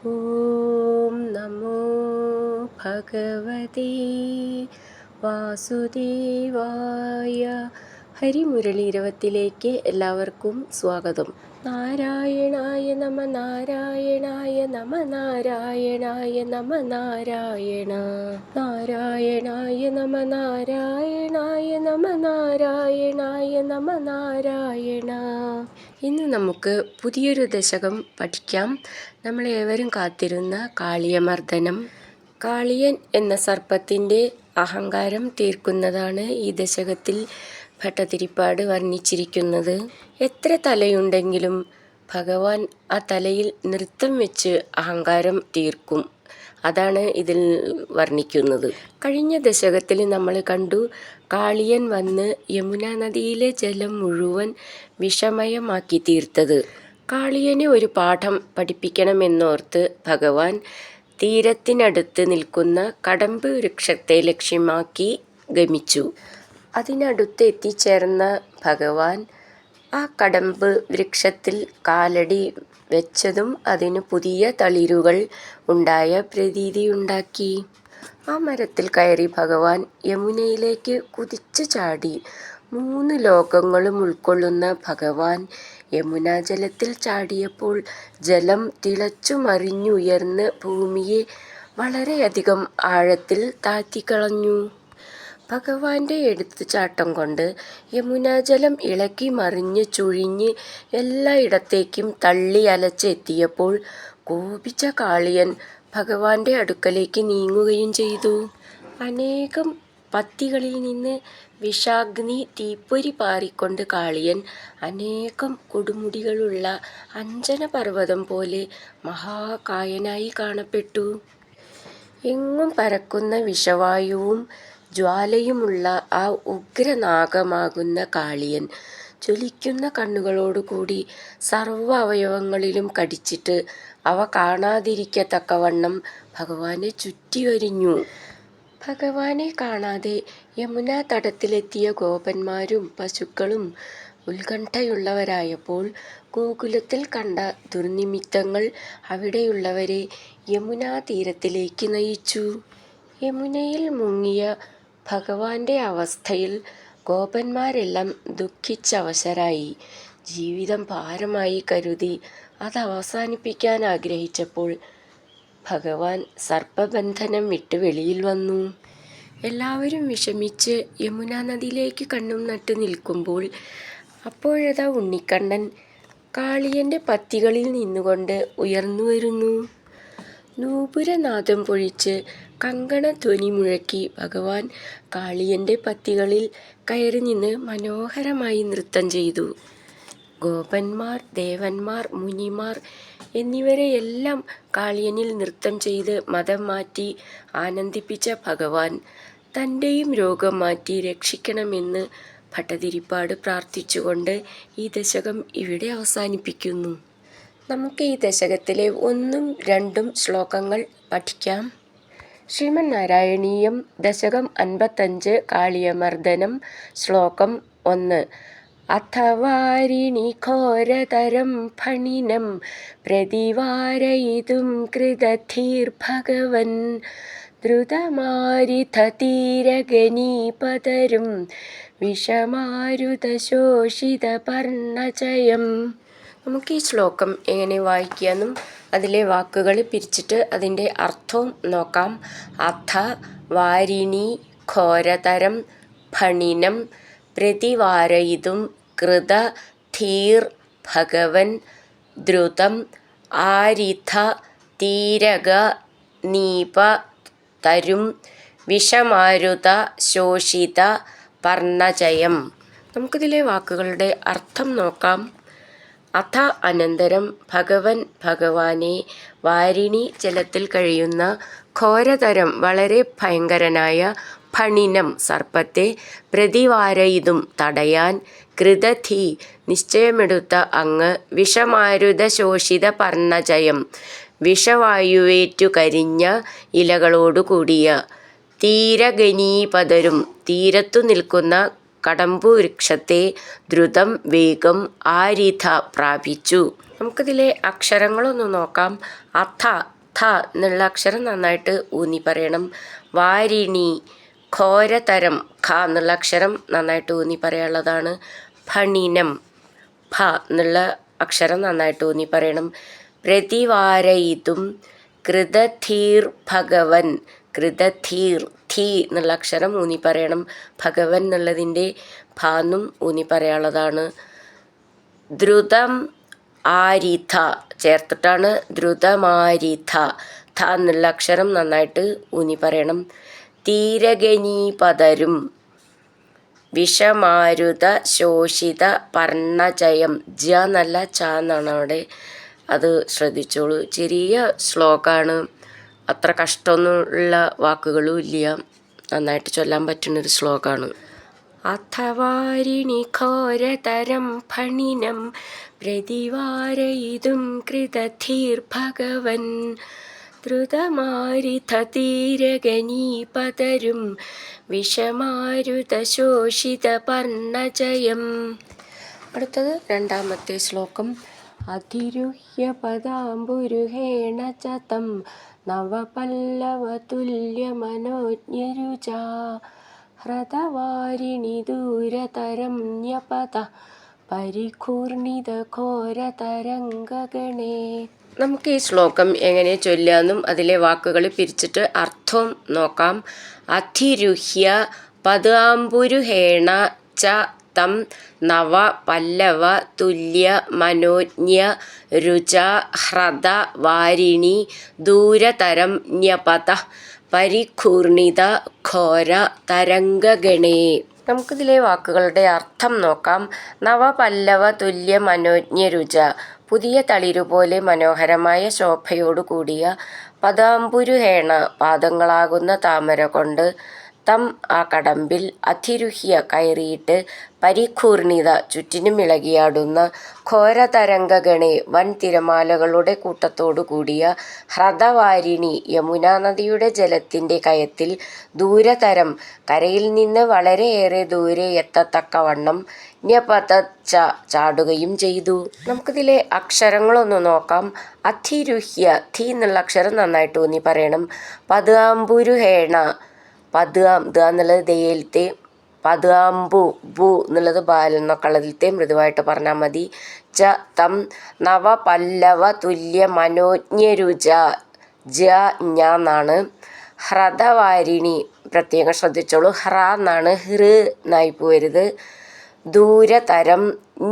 ഓം നമോ ഭഗവതേ വാസുദേവായ. ഹരിമുരളീരവത്തിലേക്ക് എല്ലാവർക്കും സ്വാഗതം. നാരായണായ നമ നാരായണായ നമ നാരായണായ നമ നാരായണ നാരായണായ നമ നാരായണായ നമ നാരായണായ നമ നാരായണ. ഇന്ന് നമുക്ക് പുതിയൊരു ദശകം പഠിക്കാം. നമ്മളേവരും കാത്തിരുന്ന കാളിയമർദ്ദനം. കാളിയൻ എന്ന സർപ്പത്തിൻ്റെ അഹങ്കാരം തീർക്കുന്നതാണ് ഈ ദശകത്തിൽ ഭട്ടതിരിപ്പാട് വർണ്ണിച്ചിരിക്കുന്നത്. എത്ര തലയുണ്ടെങ്കിലും ഭഗവാൻ ആ തലയിൽ നൃത്തം വെച്ച് അഹങ്കാരം തീർക്കും. അതാണ് ഇതിൽ വർണ്ണിക്കുന്നത്. കഴിഞ്ഞ ദശകത്തിൽ നമ്മൾ കണ്ടു, കാളിയൻ വന്ന് യമുനാ നദിയിലെ ജലം മുഴുവൻ വിഷമയമാക്കി തീർത്തത്. കാളിയനെ ഒരു പാഠം പഠിപ്പിക്കണമെന്നോർത്ത് ഭഗവാൻ തീരത്തിനടുത്ത് നിൽക്കുന്ന കടമ്പ് വൃക്ഷത്തെ ലക്ഷ്യമാക്കി ഗമിച്ചു. അതിനടുത്ത് എത്തിച്ചേർന്ന ഭഗവാൻ ആ കടമ്പ് വൃക്ഷത്തിൽ കാലടി വെച്ചതും അതിന് പുതിയ തളിരുകൾ ഉണ്ടായ പ്രതീതിയുണ്ടാക്കി. ആ മരത്തിൽ കയറി ഭഗവാൻ യമുനയിലേക്ക് കുതിച്ചു ചാടി. 3 ലോകങ്ങളും ഉൾക്കൊള്ളുന്ന ഭഗവാൻ യമുനാ ജലത്തിൽ ചാടിയപ്പോൾ ജലം തിളച്ചു മറിഞ്ഞുയർന്ന് ഭൂമിയെ വളരെയധികം ആഴത്തിൽ താഴ്ത്തിക്കളഞ്ഞു. ഭഗവാന്റെ എടുത്തുചാട്ടം കൊണ്ട് യമുനാജലം ഇളക്കി മറിഞ്ഞ് ചുഴിഞ്ഞ് എല്ലായിടത്തേക്കും തള്ളി അലച്ചെത്തിയപ്പോൾ കോപിച്ച കാളിയൻ ഭഗവാന്റെ അടുക്കലേക്ക് നീങ്ങുകയും ചെയ്തു. അനേകം പത്തികളിൽ നിന്ന് വിഷാഗ്നി തീപ്പൊരി പാറിക്കൊണ്ട് കാളിയൻ അനേകം കൊടുമുടികളുള്ള അഞ്ജന പർവ്വതം പോലെ മഹാകായനായി കാണപ്പെട്ടു. എങ്ങും പരക്കുന്ന വിഷവായുവും ജ്വാലയുമുള്ള ആ ഉഗ്രനാഗമാകുന്ന കാളിയൻ ജ്വലിക്കുന്ന കണ്ണുകളോടുകൂടി സർവ്വ അവയവങ്ങളിലും കടിച്ചിട്ട് അവ കാണാതിരിക്കത്തക്കവണ്ണം ഭഗവാനെ ചുറ്റി വരിഞ്ഞു. ഭഗവാനെ കാണാതെ യമുനാ തടത്തിലെത്തിയ ഗോപന്മാരും പശുക്കളും ഉത്കണ്ഠയുള്ളവരായപ്പോൾ ഗോകുലത്തിൽ കണ്ട ദുർനിമിത്തങ്ങൾ അവിടെയുള്ളവരെ യമുനാ തീരത്തിലേക്ക് നയിച്ചു. യമുനയിൽ മുങ്ങിയ ഭഗവാന്റെ അവസ്ഥയിൽ ഗോപന്മാരെല്ലാം ദുഃഖിച്ചവശരായി. ജീവിതം ഭാരമായി കരുതി അത് അവസാനിപ്പിക്കാൻ ആഗ്രഹിച്ചപ്പോൾ ഭഗവാൻ സർപ്പബന്ധനം വിട്ട് വെളിയിൽ വന്നു. എല്ലാവരും വിഷമിച്ച് യമുനാ നദിയിലേക്ക് കണ്ണും നട്ട് നിൽക്കുമ്പോൾ അപ്പോഴതാ ഉണ്ണിക്കണ്ണൻ കാളിയൻ്റെ പത്തികളിൽ നിന്നുകൊണ്ട് ഉയർന്നു വരുന്നു. നൂപുരനാദം പൊഴിച്ച് കങ്കണധ്വനി മുഴക്കി ഭഗവാൻ കാളിയൻ്റെ പത്തികളിൽ കയറി നിന്ന് മനോഹരമായി നൃത്തം ചെയ്തു. ഗോപന്മാർ, ദേവന്മാർ, മുനിമാർ എന്നിവരെയെല്ലാം കാളിയനിൽ നൃത്തം ചെയ്ത് മതം മാറ്റി ആനന്ദിപ്പിച്ച ഭഗവാൻ തൻ്റെയും രോഗം മാറ്റി രക്ഷിക്കണമെന്ന് ഭട്ടതിരിപ്പാട് പ്രാർത്ഥിച്ചുകൊണ്ട് ഈ ദശകം ഇവിടെ അവസാനിപ്പിക്കുന്നു. നമുക്ക് ഈ ദശകത്തിലെ 1ഉം 2ഉം ശ്ലോകങ്ങൾ പഠിക്കാം. ശ്രീമന്നാരായണീയം ദശകം 55 കാളിയമർദ്ദനം. ശ്ലോകം 1. അഥവാരിണി ഘോരതരം ഫണിനം പ്രതിവാരയിതും കൃതധീർഭഗവൻ ദ്രുതമാരിതീരഗനീപതരും വിഷമാരുതശോഷിതപർണചയം. നമുക്ക് ഈ ശ്ലോകം എങ്ങനെ വായിക്കാമെന്നും അതിലെ വാക്കുകൾ പിരിച്ചിട്ട് അതിൻ്റെ അർത്ഥവും നോക്കാം. അഥ വാരിണി ഘോരതരം ഫണിനം പ്രതിവാരയിതും കൃത ധീർ ഭഗവൻ ദ്രുതം ആരിഥ തീരക നീപ തരും വിഷമാരുത ശോഷിത പർണചയം. നമുക്കിതിലെ വാക്കുകളുടെ അർത്ഥം നോക്കാം. അഥ അനന്തരം ഭഗവൻ ഭഗവാനെ വാരിണി ജലത്തിൽ കഴിയുന്ന ഘോരതരം വളരെ ഭയങ്കരനായ ഫണിനം സർപ്പത്തെ പ്രതിവാരയിതും തടയാൻ കൃതധീ നിശ്ചയമെടുത്ത അങ്ങ് വിഷമാരുത ശോഷിത പർണചയം വിഷവായുവേറ്റു കരിഞ്ഞ ഇലകളോടുകൂടിയ തീരഗനീപതരും തീരത്തു നിൽക്കുന്ന കടമ്പു വൃക്ഷത്തെ ദ്രുതം വേഗം ആരിഥ പ്രാപിച്ചു. നമുക്കിതിലെ അക്ഷരങ്ങളൊന്ന് നോക്കാം. അഥ ഥ എന്നുള്ള അക്ഷരം നന്നായിട്ട് ഊന്നി പറയണം. വാരിണി ഘോരതരം ഖ എന്നുള്ള അക്ഷരം നന്നായിട്ട് ഊന്നി പറയാനുള്ളതാണ്. ഫണിനം ഭ എന്നുള്ള അക്ഷരം നന്നായിട്ട് ഊന്നി പറയണം. പ്രതിവാരയിതും കൃതധീർ ഭഗവൻ കൃതധീർ ധീ എന്നുള്ള അക്ഷരം ഊന്നി പറയണം. ഭഗവൻ എന്നുള്ളതിൻ്റെ ഭാന്നും ഊന്നി പറയാനുള്ളതാണ്. ദ്രുതം ആരിഥ ചേർത്തിട്ടാണ് ദ്രുതമാരിഥ ഥ എന്നുള്ള അക്ഷരം നന്നായിട്ട് ഊന്നി പറയണം. തീരഗനീപതരും വിഷമാരുത ശോഷിത പർണജയം ജ എന്നല്ല ച എന്നാണ് അവിടെ, അത് ശ്രദ്ധിച്ചോളൂ. ചെറിയ ശ്ലോകമാണ്, അത്ര കഷ്ടമൊന്നുമുള്ള വാക്കുകളും ഇല്ല, നന്നായിട്ട് ചൊല്ലാൻ പറ്റുന്നൊരു ശ്ലോകമാണ്. അഥവാരിണി ഘോരതരം ഫണിനം പ്രതിവാരയിതും കൃതധീർ ഭഗവൻ ദ്രുതമാരിഥതീരഗനീപതരും വിഷമാരുത ശോഷിത പർണജയം. അടുത്തത് രണ്ടാമത്തെ ശ്ലോകം. അധിരുഹ്യ പദാംബുരുഹേണ ചതം നവപല്ലവതുല്യമനോജ്ഞരുചാ ഹ്രദവാരിണി ദൂരതരം ന്യപത പരിഘൂർണിത ഘോരതരംഗഗണേ. നമുക്ക് ഈ ശ്ലോകം എങ്ങനെ ചൊല്ലാമെന്നും അതിലെ വാക്കുകൾ പിരിച്ചിട്ട് അർത്ഥം നോക്കാം. അധിരുഹ്യ പദാംബുരുഹേണ ച തം നവ പല്ലവ തുല്യ മനോജ്ഞ രുച ഹ്രദ വാരിണി ദൂരതരം ന്യപത പരിഘൂർണിത ഘോര തരംഗഗണേ. നമുക്കിതിലെ വാക്കുകളുടെ അർത്ഥം നോക്കാം. നവപല്ലവ തുല്യ മനോജ്ഞ രുച പുതിയ തളിരുപോലെ മനോഹരമായ ശോഭയോടു കൂടിയ പദാംബുരുഹേണ പാദങ്ങളാകുന്ന താമര കൊണ്ട് തം ആ കടമ്പിൽ അധിരുഹ്യ കയറിയിട്ട് പരിഘൂർണിത ചുറ്റിനും ഇളകിയാടുന്ന ഘോരതരംഗഗണേ വൻ തിരമാലകളുടെ കൂട്ടത്തോടു കൂടിയ ഹ്രദവാരിണി യമുനാ നദിയുടെ ജലത്തിൻ്റെ കയത്തിൽ ദൂരതരം കരയിൽ നിന്ന് വളരെയേറെ ദൂരെ എത്തത്തക്കവണ്ണം ന്യപതച്ച ചാടുകയും ചെയ്തു. നമുക്കിതിലെ അക്ഷരങ്ങളൊന്ന് നോക്കാം. അധിരുഹ്യ ധി എന്നുള്ള അക്ഷരം നന്നായിട്ട് ഊന്നി പറയണം. പദാംബുരുഹേണ പദാം ദ എന്നുള്ളത് ദയിലത്തെ, പദാംബു ബു എന്നുള്ളത് ബാൽ എന്നൊക്കെ ഉള്ളതിലത്തെ മൃദുവായിട്ട് പറഞ്ഞാൽ മതി. ച തം നവ പല്ലവ തുല്യ മനോജ്ഞരുച ജ ഞ എന്നാണ്. ഹ്രദവാരിണി പ്രത്യേകം ശ്രദ്ധിച്ചോളൂ, ഹ്ര എന്നാണ്, ഹൃ എന്നായി പോരുത്. ദൂരതരം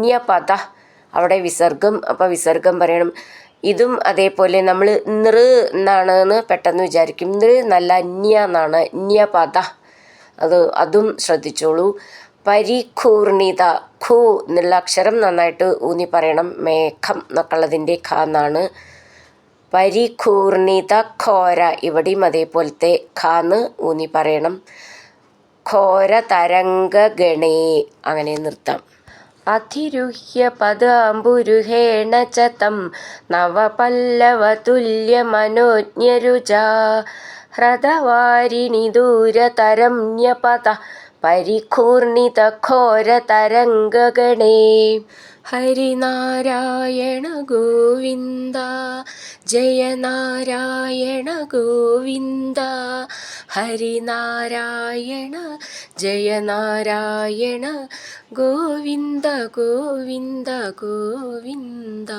ന്യപത അവിടെ വിസർഗം, അപ്പോൾ വിസർഗം പറയണം. ഇതും അതേപോലെ നമ്മൾ നൃ എന്നാണ് എന്ന് പെട്ടെന്ന് വിചാരിക്കും. നൃ നല്ല ന്യ എന്നാണ്, ന്യപത, അതും ശ്രദ്ധിച്ചോളൂ. പരിഘൂർണിത ഖു എന്നുള്ള അക്ഷരം നന്നായിട്ട് ഊന്നി പറയണം. മേഘം എന്നൊക്കെ ഉള്ളതിൻ്റെ ഖ എന്നാണ്. പരിഘൂർണിത ഘോര ഇവിടെയും അതേപോലത്തെ ഖ എന്ന് ഊന്നി പറയണം. ഘോര തരംഗഗണേ അങ്ങനെ നിർത്താം. അധിരുഹ്യ പദാംബുരുഹേണ ച തം നവപല്ലവ തുല്യ മനോജ്ഞരുചാ ഹ്രദവാരിണി ദൂരതരം ന്യപത പരിഘൂർണിത ഘോര തരംഗഗണേ. ഹരിനാരായണ ഗോവിന്ദ ജയ നാരായണ ഗോവിന്ദ ഹരിനാരായണ ജയ നാരായണ ഗോവിന്ദ ഗോവിന്ദ ഗോവിന്ദ.